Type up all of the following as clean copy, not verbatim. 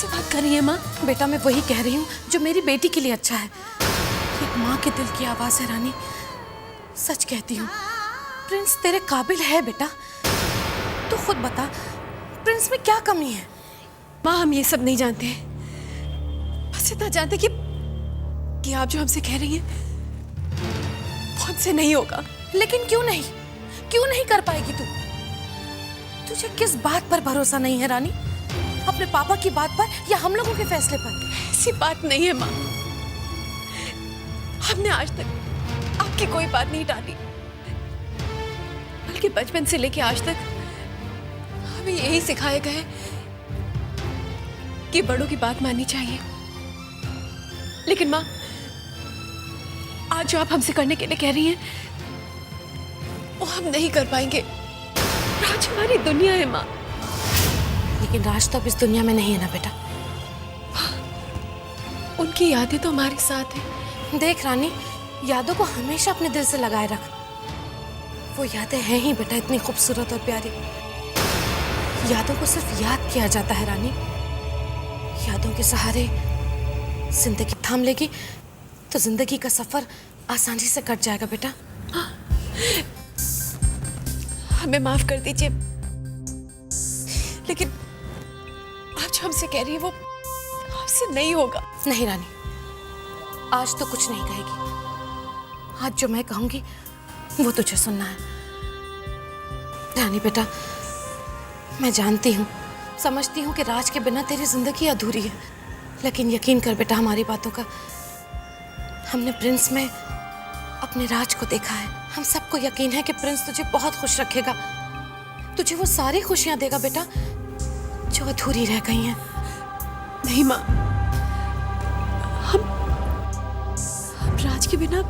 कैसी बात कर रही है माँ? बेटा मैं वही कह रही हूँ जो मेरी बेटी के लिए अच्छा है। एक माँ के दिल की आवाज़ है रानी। सच कहती हूँ, प्रिंस तेरे काबिल है बेटा। तू खुद बता, प्रिंस में क्या कमी है? माँ हम ये सब नहीं जानते हैं, बस इतना जानते कि आप जो हमसे कह रही हैं वो हमसे नहीं होगा। लेकिन क्यों नहीं? क्यों नहीं कर पाएगी तू? तुझे किस बात पर भरोसा नहीं है रानी? अपने पापा की बात पर या हम लोगों के फैसले पर? ऐसी बात नहीं है माँ, हमने आज तक आपकी कोई बात नहीं टाली, बल्कि बचपन से लेके आज तक हमें यही सिखाया गया है कि बड़ों की बात माननी चाहिए। लेकिन माँ, आज जो आप हमसे करने के लिए कह रही हैं वो हम नहीं कर पाएंगे। राज हमारी दुनिया है माँ। लेकिन राज तो अब इस दुनिया में नहीं है ना बेटा। उनकी यादें तो हमारे साथ हैं। देख रानी, यादों को हमेशा अपने दिल से लगाए रख। वो यादें हैं ही बेटा इतनी खूबसूरत और प्यारी। यादों को सिर्फ याद किया जाता है रानी। यादों के सहारे जिंदगी थाम लेगी तो जिंदगी का सफर आसानी से कट जाएगा बेटा। हमें माफ कर दीजिए, लेकिन आप जो हमसे कह रही है वो आपसे नहीं होगा। नहीं रानी, आज तो कुछ नहीं कहेगी। आज जो मैं कहूंगी वो तुझे सुनना है। रानी बेटा, मैं जानती हूँ, समझती हूँ कि राज के बिना तेरी जिंदगी अधूरी है, लेकिन यकीन कर बेटा हमारी बातों का। हमने प्रिंस में अपने राज को देखा है। हम सबको यकीन है कि प्रिंस तुझे बहुत खुश रखेगा। तुझे वो सारी खुशियां देगा बेटा जो अधूरी रह गई हैं। नहीं माँ, हम राज के बिना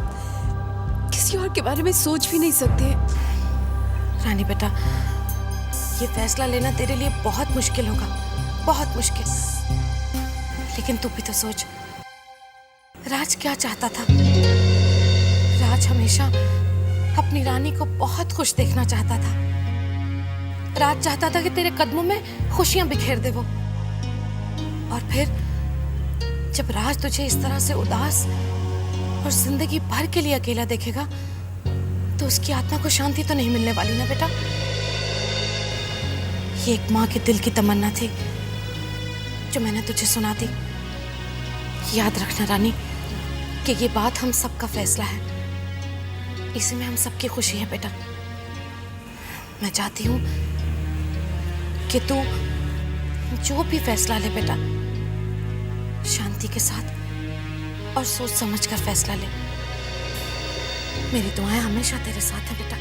किसी और के बारे में सोच भी नहीं सकते। रानी बेटा, ये फैसला लेना तेरे लिए बहुत मुश्किल होगा, बहुत मुश्किल। लेकिन तू भी तो सोच, राज क्या चाहता था? राज हमेशा अपनी रानी को बहुत खुश देखना चाहता था। राज चाहता था कि तेरे कदमों में खुशियां बिखेर दे वो। और फिर जब राज तुझे इस तरह से उदास और जिंदगी भर के लिए अकेला देखेगा तो उसकी आत्मा को शांति तो नहीं मिलने वाली ना बेटा। ये एक माँ के दिल की तमन्ना थी जो मैंने तुझे सुना दी। याद रखना रानी कि ये बात हम सबका फैसला है, इसी में हम सबकी खुशी है बेटा। मैं चाहती हूँ कि तू जो भी फैसला ले बेटा, शांति के साथ और सोच समझ कर फैसला ले। मेरी दुआएं हमेशा तेरे साथ हैं बेटा।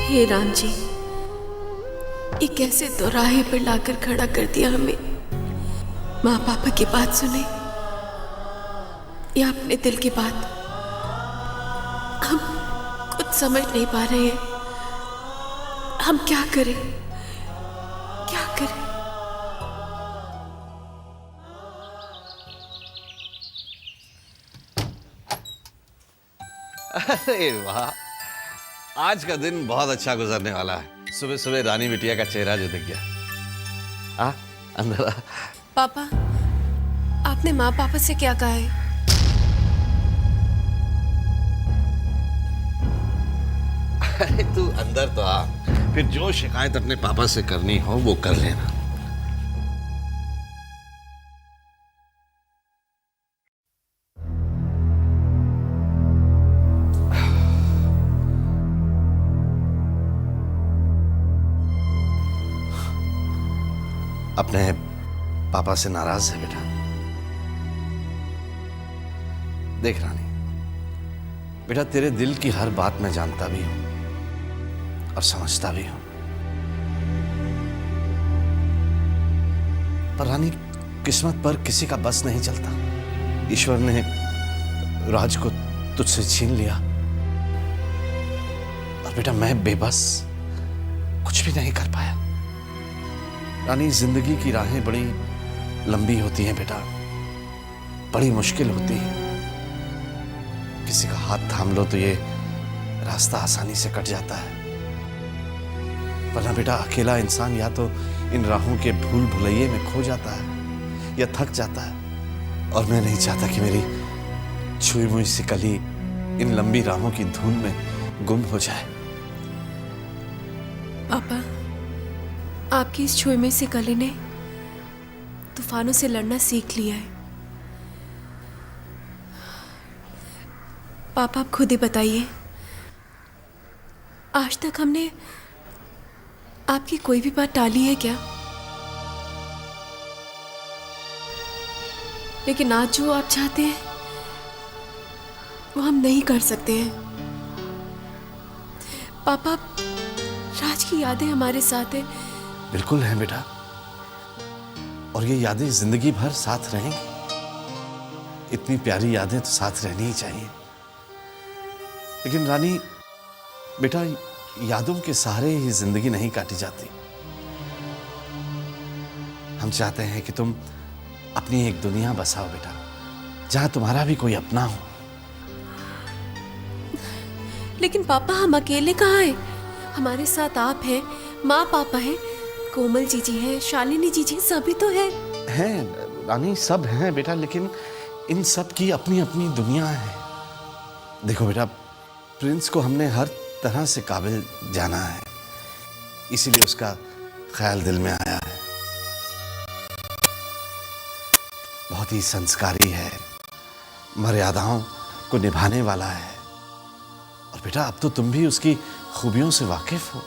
हे राम जी, ये कैसे दोराहे पर लाकर खड़ा कर दिया हमें। माँ पापा की बात सुने या अपने दिल की बात, हम कुछ समझ नहीं पा रहे हैं। हम क्या करें, क्या करें? अरे वाह, आज का दिन बहुत अच्छा गुजरने वाला है। सुबह सुबह रानी बिटिया का चेहरा जो दिख गया। आ, अंदर आ। पापा, आपने माँ पापा से क्या कहा है? अरे तू अंदर तो आ, फिर जो शिकायत अपने पापा से करनी हो वो कर लेना। अपने पापा से नाराज है बेटा। देख रानी, बेटा तेरे दिल की हर बात मैं जानता भी हूं और समझता भी हूं, पर रानी किस्मत पर किसी का बस नहीं चलता। ईश्वर ने राज को तुझसे छीन लिया और बेटा मैं बेबस कुछ भी नहीं कर पाया। रानी, जिंदगी की राहें बड़ी लंबी होती हैं बेटा, बड़ी मुश्किल होती है। किसी का हाथ थाम लो तो ये रास्ता आसानी से कट जाता है, वरना बेटा अकेला इंसान या तो इन राहों के भूल भुलैये में खो जाता है या थक जाता है। और मैं नहीं चाहता कि मेरी छुई मुई सी कली इन लंबी राहों की धूल में गुम हो जाए। पापा, आपकी इस छुई में से कली ने तूफानों से लड़ना सीख लिया है। पापा आप खुद ही बताइए, आज तक हमने आपकी कोई भी बात टाली है क्या? लेकिन आज जो आप चाहते हैं वो हम नहीं कर सकते हैं। पापा, राज की यादें हमारे साथ हैं। बिल्कुल है बेटा, और ये यादें जिंदगी भर साथ रहेंगी। इतनी प्यारी यादें तो साथ रहनी ही चाहिए। लेकिन रानी बेटा, यादों के सहारे ही जिंदगी नहीं काटी जाती। हम चाहते हैं कि तुम अपनी एक दुनिया बसाओ बेटा, जहां तुम्हारा भी कोई अपना हो। लेकिन पापा हम अकेले कहाँ हैं? हमारे साथ आप हैं, माँ पापा हैं, कोमल जीजी हैं, शालिनी जीजी सभी तो हैं। हैं रानी, सब हैं बेटा, लेकिन इन सब की अपनी अपनी दुनिया है। देखो बेटा, प्रिंस को हमने हर तरह से काबिल जाना है, इसीलिए उसका ख्याल दिल में आया है। बहुत ही संस्कारी है, मर्यादाओं को निभाने वाला है। और बेटा अब तो तुम भी उसकी खूबियों से वाकिफ हो।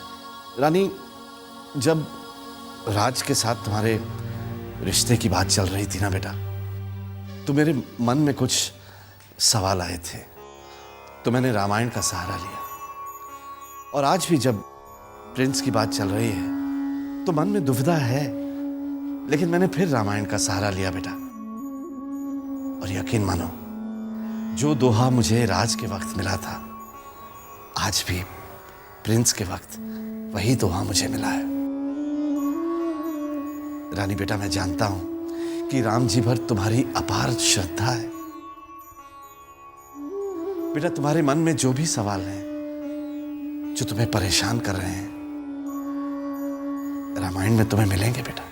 रानी, जब राज के साथ तुम्हारे रिश्ते की बात चल रही थी ना बेटा, तो मेरे मन में कुछ सवाल आए थे, तो मैंने रामायण का सहारा लिया। और आज भी जब प्रिंस की बात चल रही है तो मन में दुविधा है, लेकिन मैंने फिर रामायण का सहारा लिया बेटा। और यकीन मानो, जो दोहा मुझे राज के वक्त मिला था, आज भी प्रिंस के वक्त वही दोहा मुझे मिला है। रानी बेटा, मैं जानता हूं कि राम जी भर तुम्हारी अपार श्रद्धा है। बेटा तुम्हारे मन में जो भी सवाल हैं, जो तुम्हें परेशान कर रहे हैं, रामायण में तुम्हें मिलेंगे बेटा।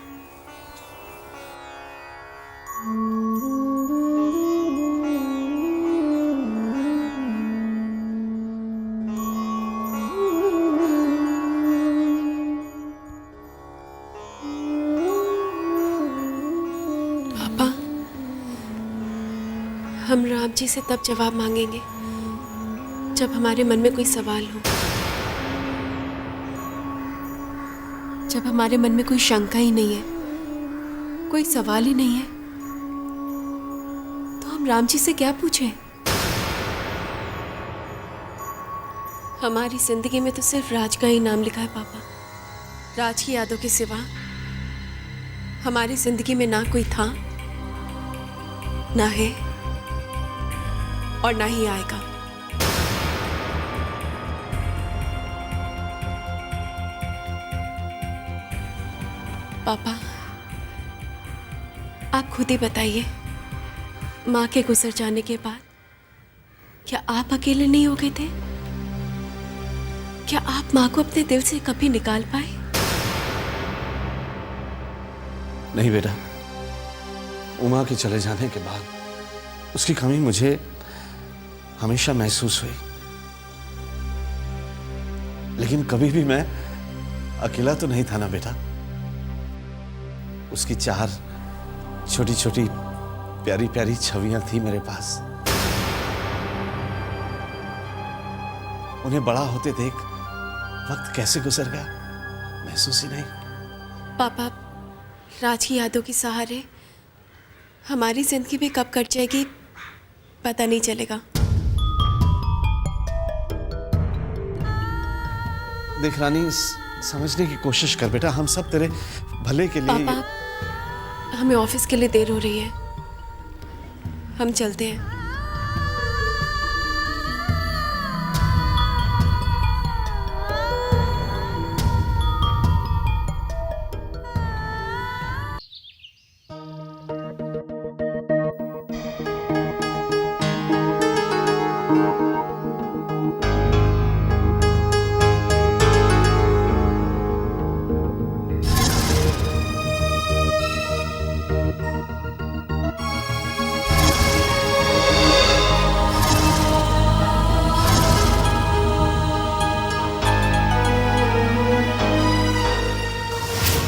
पापा, हम राम जी से तब जवाब मांगेंगे जब हमारे मन में कोई सवाल हो, जब हमारे मन में कोई शंका ही नहीं है, कोई सवाल ही नहीं है, तो हम राम जी से क्या पूछें? हमारी जिंदगी में तो सिर्फ राज का ही नाम लिखा है पापा। राज की यादों के सिवा हमारी जिंदगी में ना कोई था, ना है और ना ही आएगा। पापा, आप खुद ही बताइए, माँ के गुजर जाने के बाद क्या आप अकेले नहीं हो गए थे? क्या आप माँ को अपने दिल से कभी निकाल पाए? नहीं बेटा, उमा के चले जाने के बाद उसकी कमी मुझे हमेशा महसूस हुई, लेकिन कभी भी मैं अकेला तो नहीं था ना बेटा। उसकी 4 छोटी छोटी प्यारी प्यारी छवियां थी मेरे पास। उन्हें बड़ा होते देख वक्त कैसे गुजर गया महसूस ही नहीं। पापा, राज की यादों के सहारे हमारी जिंदगी भी कब कट जाएगी पता नहीं चलेगा। देख रानी, समझने की कोशिश कर बेटा, हम सब तेरे भले के लिए। पापा, हमें ऑफिस के लिए देर हो रही है, हम चलते हैं।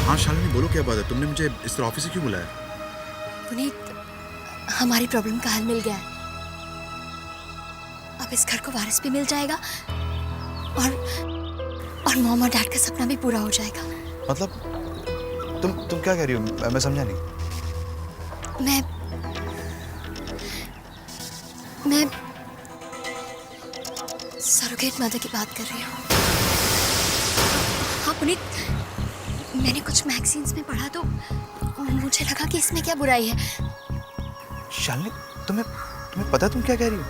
हाँ शालिनी, बोलो क्या बात है? तुमने मुझे इस तरह ऑफिस से क्यों बुलाया? पुनीत, हमारी प्रॉब्लम का हल मिल गया है। अब इस घर को वारिस भी मिल जाएगा और मॉम और डैड का सपना भी पूरा हो जाएगा। मतलब तुम क्या कह रही हो? मैं समझा नहीं। मैं सरोगेट मदर की बात कर रही हूँ। हाँ पुनीत, मैंने कुछ मैगजीन्स में पढ़ा तो मुझे लगा कि इसमें क्या बुराई है। शालिनी, तुम्हें पता है तुम क्या कह रही हो?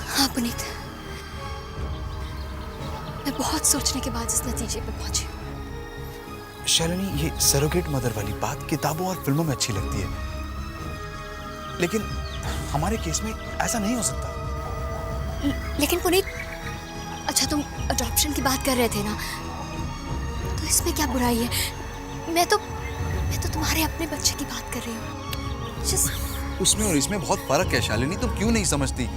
हाँ पुनीत, मैं बहुत सोचने के बाद इस नतीजे पे पहुंची। शालिनी, ये सरोगेट मदर वाली बात किताबों और फिल्मों में अच्छी लगती है, लेकिन हमारे केस में ऐसा नहीं हो सकता। लेकिन पुनीत, अच्छा तुम अडॉप्शन की बात कर रहे थे ना, तो इसमें क्या बुराई है? मैं तो तुम्हारे अपने बच्चे की बात कर रही हूँ। उसमें और इसमें बहुत फर्क है शालिनी, तुम क्यों नहीं समझती?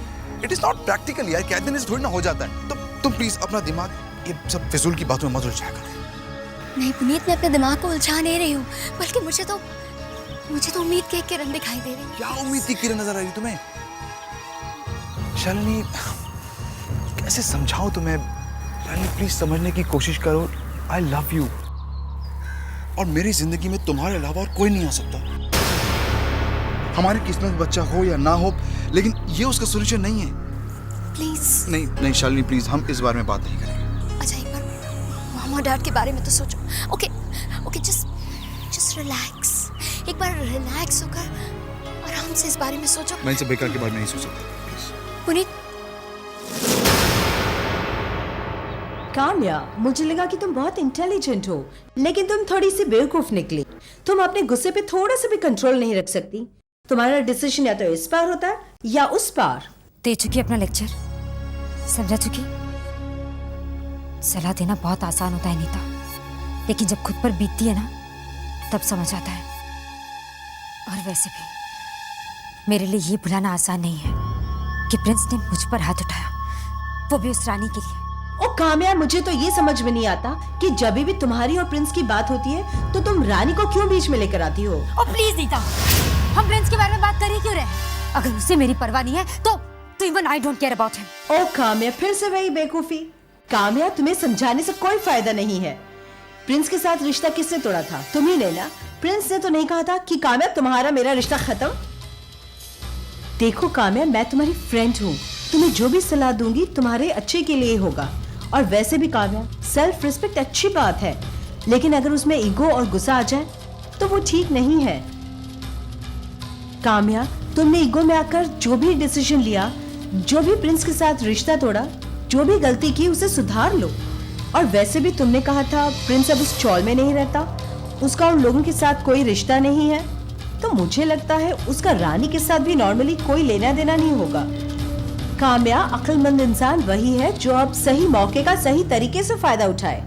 इट इज नॉट प्रैक्टिकल यार, कहते हैं थोड़ी ना हो जाता है। तुम प्लीज अपना दिमाग ये सब फिजूल की बातों में मत उलझाया करो। नहीं पुनीत, मैं अपने दिमाग को उलझा नहीं रही हूँ, बल्कि मुझे तो उम्मीद की एक किरण दिखाई दे रही है। क्या उम्मीद की किरण नजर आ रही तुम्हें? शालिनी, कैसे समझाओ तुम्हें? शालिनी प्लीज समझने की कोशिश करो। आई लव यू, और मेरी जिंदगी में तुम्हारे अलावा और कोई नहीं आ सकता। हमारी किस्मत में बच्चा हो या ना हो, लेकिन ये उसका सोल्यूशन नहीं है। प्लीज नहीं शालिनी प्लीज, हम इस बारे में बात नहीं करेंगे। अच्छा, एक बार मॉम और डैड के बारे में तो सोचो। Okay just relax. एक बार रिलैक्स होकर आराम से इस बारे में सोचो। मैं इनसे बेकार के बारे में नहीं सोच सकता प्लीज। पुनीत, काम्या, मुझे लगा कि तुम बहुत इंटेलिजेंट हो, लेकिन तुम थोड़ी सी बेवकूफ निकली। तुम अपने गुस्से पे थोड़ा सा भी कंट्रोल नहीं रख सकती। तुम्हारा डिसीजन या तो इस पार होता है या उस पार। दे चुकी अपना लेक्चर, समझा चुकी। सलाह देना बहुत आसान होता है नीता, लेकिन जब खुद पर बीतती है ना, तब समझ आता है। और वैसे भी मेरे लिए ये भुलाना आसान नहीं है कि प्रिंस ने मुझ पर हाथ उठाया, वो भी उस रानी के लिए। ओ काम्या, मुझे तो ये समझ में नहीं आता कि जब भी तुम्हारी और प्रिंस की बात होती है तो तुम रानी को क्यों बीच में लेकर आती हो। ओ प्लीज नीता, हम प्रिंस के बारे में बात कर ही क्यों रहे? अगर उससे मेरी परवाह नहीं है तो even I don't care about him. ओ काम्या, फिर से वही बेवकूफी। काम्या, तुम्हें समझाने से कोई फायदा नहीं है। प्रिंस के साथ रिश्ता किसने तोड़ा था? तुम ही ने ना। प्रिंस ने तो नहीं कहा था कि काम्या तुम्हारा मेरा रिश्ता खत्म। देखो काम्या, मैं तुम्हारी फ्रेंड हूँ, तुम्हें जो भी सलाह दूंगी तुम्हारे अच्छे के लिए होगा। और वैसे भी काम्या, सेल्फ रिस्पेक्ट अच्छी बात है, लेकिन अगर उसमें ईगो और गुस्सा आ जाए तो वो ठीक नहीं है। काम्या, तुमने ईगो में आकर जो भी डिसीजन लिया, जो भी प्रिंस के साथ रिश्ता तोड़ा, जो भी गलती की, उसे सुधार लो। और वैसे भी तुमने कहा था प्रिंस अब उस चौल में नहीं रहता, उसका उन लोगों के साथ कोई रिश्ता नहीं है, तो मुझे लगता है उसका रानी के साथ भी नॉर्मली कोई लेना देना नहीं होगा। काम्या, अक्लमंद इंसान वही है जो अब सही मौके का सही तरीके से फायदा उठाए।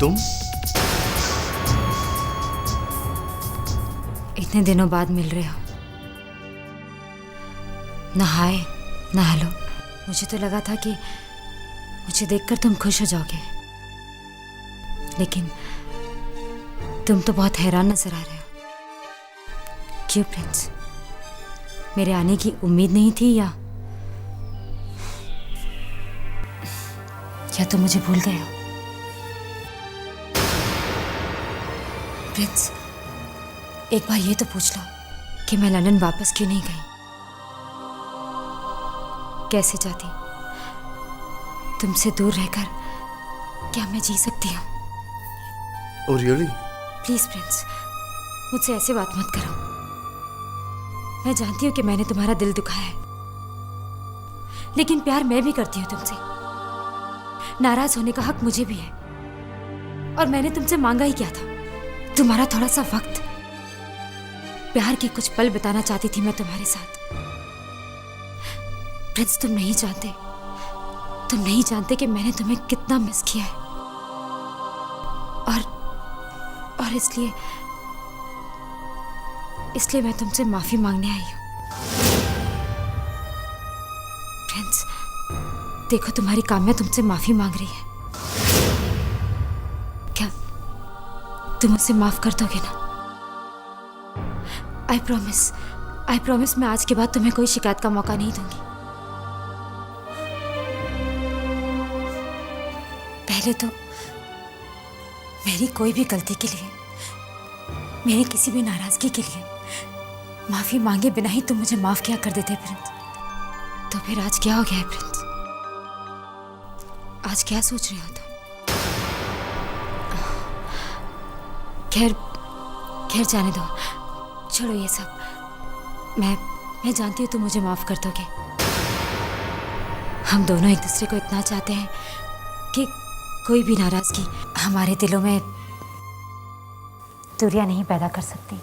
तुम? इतने दिनों बाद मिल रहे हो, ना हाय ना हेलो। मुझे तो लगा था कि मुझे देखकर तुम खुश हो जाओगे, लेकिन तुम तो बहुत हैरान नजर आ रहे हो। क्यों प्रिंस, मेरे आने की उम्मीद नहीं थी या तुम मुझे भूल गए हो? प्रिंस, एक बार ये तो पूछ लो कि मैं लंदन वापस क्यों नहीं गई। कैसे चाहती तुमसे दूर रहकर क्या मैं जी सकती हूँ? Oh really? प्लीज प्रिंस, मुझसे ऐसे बात मत करो। मैं जानती हूँ कि मैंने तुम्हारा दिल दुखाया है, लेकिन प्यार मैं भी करती हूँ तुमसे। नाराज होने का हक मुझे भी है, और मैंने तुमसे मांगा ही क्या था? तुम्हारा थोड़ा सा वक्त, प्यार के कुछ पल बिताना चाहती थी मैं तुम्हारे साथ। प्रिंस, तुम नहीं जानते कि मैंने तुम्हें कितना मिस किया है, और इसलिए मैं तुमसे माफी मांगने आई हूं। प्रिंस, देखो तुम्हारी काम्या तुमसे माफी मांग रही है। क्या तुम उसे माफ कर दोगे ना? आई प्रॉमिस मैं आज के बाद तुम्हें कोई शिकायत का मौका नहीं दूंगी। पहले तो मेरी कोई भी गलती के लिए, मेरी किसी भी नाराजगी के लिए माफी मांगे बिना ही तुम मुझे माफ किया कर देते प्रिंस। तो फिर आज क्या हो गया है प्रिंस? आज क्या सोच रहे हो तुम? खैर जाने दो, छोड़ो ये सब। मैं जानती हूँ तुम मुझे माफ कर दोगे। हम दोनों एक दूसरे को इतना चाहते हैं कि कोई भी नाराजगी हमारे दिलों में दूरियां नहीं पैदा कर सकती।